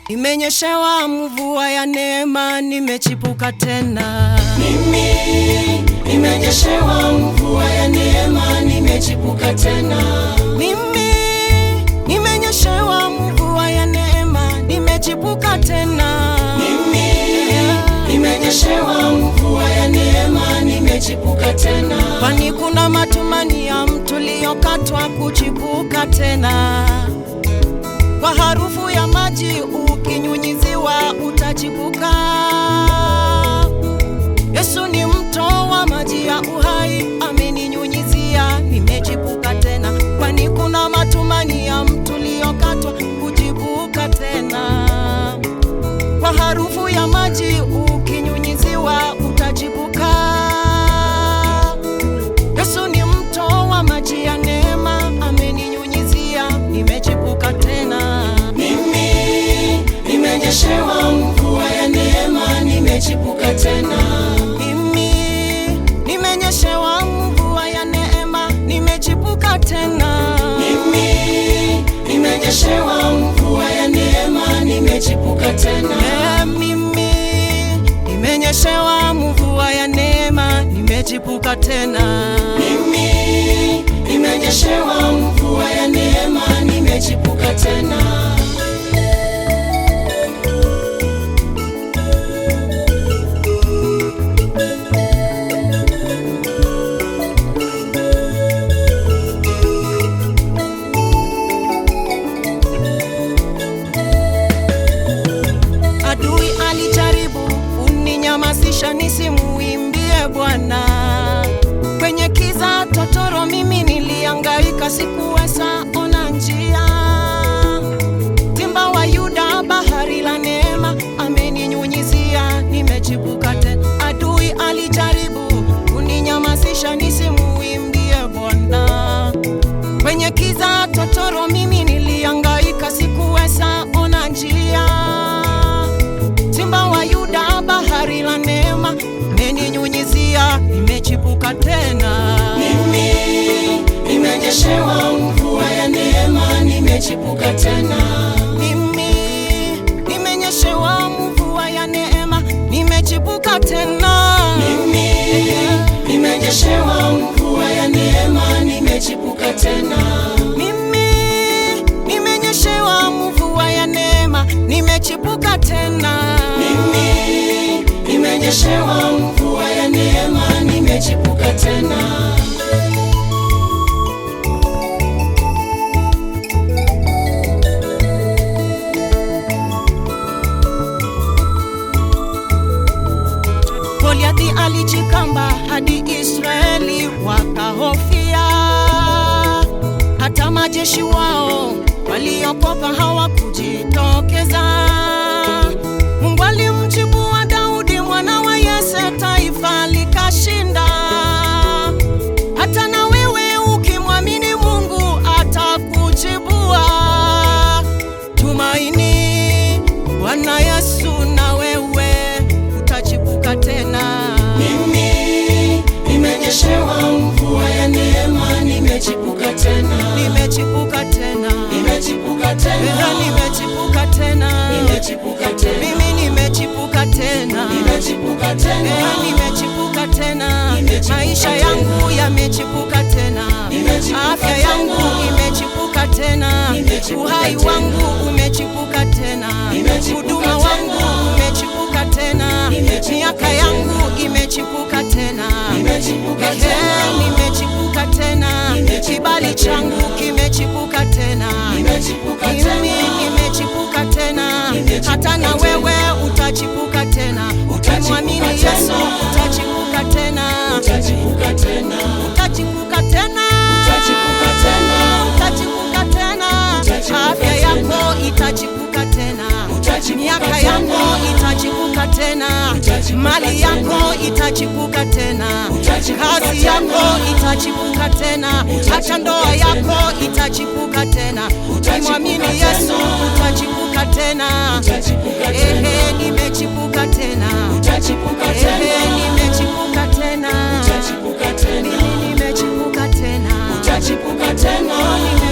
Nimenyeshewa mvua ya neema, nimechipuka tena. Mimi nimenyeshewa mvua ya neema, nimechipuka tena. Mimi nimenyeshewa mvua ya neema, nimechipuka tena. Mimi nimenyeshewa mvua ya neema, nimechipuka tena. Kwani kuna matumaini ya mtu aliyekatwa kuchipuka tena. Kwa harufu ya maji ukinyunyiziwa utachipuka. Yesu ni mto wa maji ya uhai, ameninyunyizia, nimechipuka tena. Kwani kuna matumaini ya mtu aliyekatwa kuchipuka tena. Kwa harufu ya maji ukinyunyiziwa utachipuka. Yesu ni mto wa maji ya neema, ameninyunyizia, nimechipuka tena. Mimi nimenyeshewa mvua ya neema, nimechipuka tena. Mimi nimenyeshewa mvua ya neema, nimechipuka tena. Mimi nimenyeshewa mvua ya neema, nimechipuka tena. Mimi nimenyeshewa mvua ya neema, nimechipuka tena. Mimi nimenyeshewa mvua ya neema, nimechipuka tena. Adui alijaribu kuninyamazisha nisimuimbie Bwana. Kwenye kiza totoro mimi nilihangaika, sikuweza ona njia. Simba wa Yuda, bahari la neema, ameninyunyizia, nimechipuka tena. Adui alijaribu kuninyamazisha nisimuimbie Bwana. Kwenye kiza totoro mimi nilihangaika, sikuweza ona njia. Simba wa Yuda, bahari la neema, ameninyunyizia, nimechipuka tena. Mimi nimenyeshewa mvua ya neema, nimechipuka tena. Mimi nimenyeshewa mvua ya neema, nimechipuka tena. Mimi nimenyeshewa mvua ya neema, nimechipuka tena. Mimi nimenyeshewa mvua ya neema, nimechipuka tena. Mimi nimenyeshewa mvua ya neema, nimechipuka tena. Goliathi alijikamba hadi Israeli wakahofia. Hata majeshi wao waliokopa hawakujitokeza. Mungu alimchibua Daudi mwana wa Yese, taifa likashinda. Hata na wewe ukimwamini Mungu atakuchibua. Tumaini Bwana Yesu, na wewe utachipuka tena. Mimi nimenyeshewa mvua ya neema, nimechipuka tena. Nimechipuka tena. Nimechipuka tena. Nimechipuka tena. Nimechipuka tena. Mimi nimechipuka tena. Nimechipuka tena. Nimechipuka tena. Maisha yangu yamechipuka tena. Afya yangu imechipuka tena. Uhai wangu umechipuka tena. Huduma wangu umechipuka tena. Miaka yangu imechipuka tena. Nimechipuka tena. Kibali changu kimechipuka tena. Mimi nimechipuka tena. Hata na wewe utachipuka tena. Ukimwamini Yesu utachipuka tena. Utachipuka tena. Utachipuka tena. Utachipuka tena. Utachipuka tena. Afya yako itachipuka tena. Miaka yako itachipuka tena. Mali yako itachipuka tena. Kazi yako itachipuka tena. Hata ndoa yako itachipuka tena. Ukimwamini Yesu utachipuka tena. Nimechipuka tena. Utachipuka tena. Nimechipuka tena. nitachipuka tena.